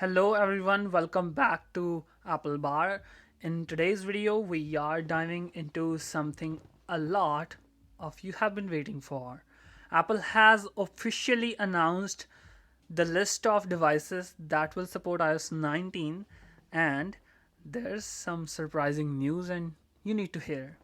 Hello everyone, welcome back to Apple Bar. In today's video, we are diving into something a lot of you have been waiting for. Apple has officially announced the list of devices that will support iOS 19, and there's some surprising news and you need to hear.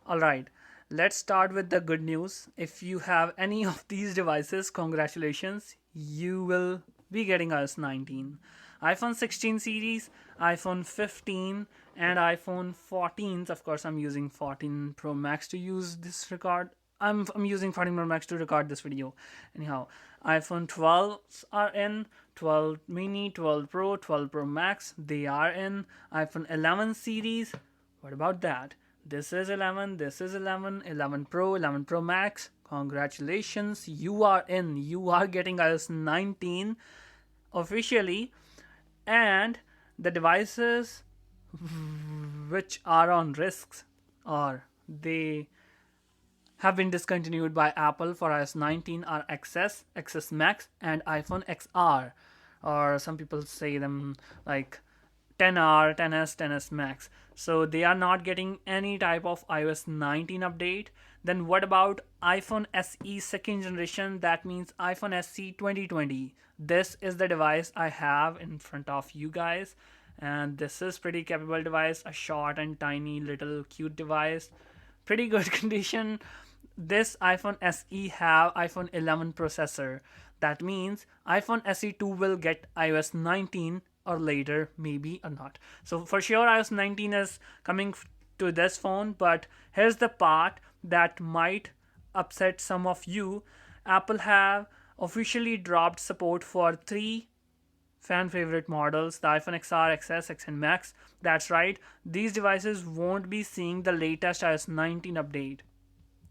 Alright, let's start with the good news. If you have any of these devices, congratulations, you will be getting iOS 19. iPhone 16 series, iPhone 15, and iPhone 14s. Of course, I'm using 14 Pro Max to use this record. I'm using 14 Pro Max to record this video. Anyhow, iPhone 12s are in, 12 mini, 12 Pro, 12 Pro Max, they are in. iPhone 11 series, what about that? This is 11, this is 11, 11 Pro, 11 Pro Max. Congratulations, you are in. You are getting iOS 19 officially. And the devices which are on risks or they have been discontinued by Apple for iOS 19 are XS, XS Max, and iPhone XR, or some people say them like 10R, 10S, 10S Max. So they are not getting any type of iOS 19 update. Then what about iPhone SE second generation? That means iPhone SE 2020. This is the device I have in front of you guys, and this is pretty capable device, a short and tiny little cute device, pretty good condition. This iPhone SE have iPhone 11 processor. That means iPhone SE 2 will get iOS 19 or later, maybe or not. So for sure iOS 19 is coming to this phone, but here's the part that might upset some of you. Apple have officially dropped support for three fan favorite models, the iPhone XR, XS, XN Max. That's right, these devices won't be seeing the latest iOS 19 update.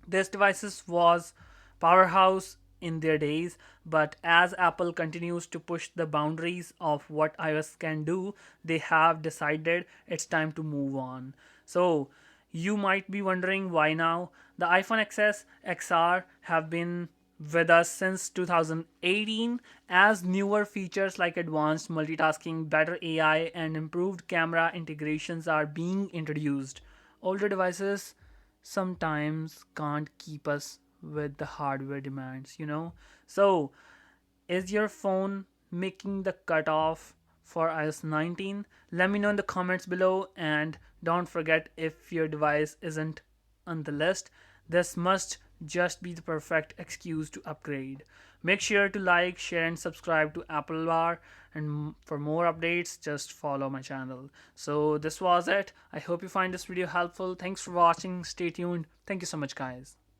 This devices was powerhouse in their days, but as Apple continues to push the boundaries of what iOS can do, they have decided it's time to move on. So you might be wondering why now. The iPhone XS, XR have been with us since 2018 as newer features like advanced multitasking, better AI, and improved camera integrations are being introduced. Older devices sometimes can't keep us with the hardware demands. So, is your phone making the cutoff for iOS 19? Let me know in the comments below, and don't forget, if your device isn't on the list, this must just be the perfect excuse to upgrade. Make sure to like, share, and subscribe to Apple Bar. And for more updates, just follow my channel. So this was it. I hope you find this video helpful. Thanks for watching. Stay tuned. Thank you so much, guys.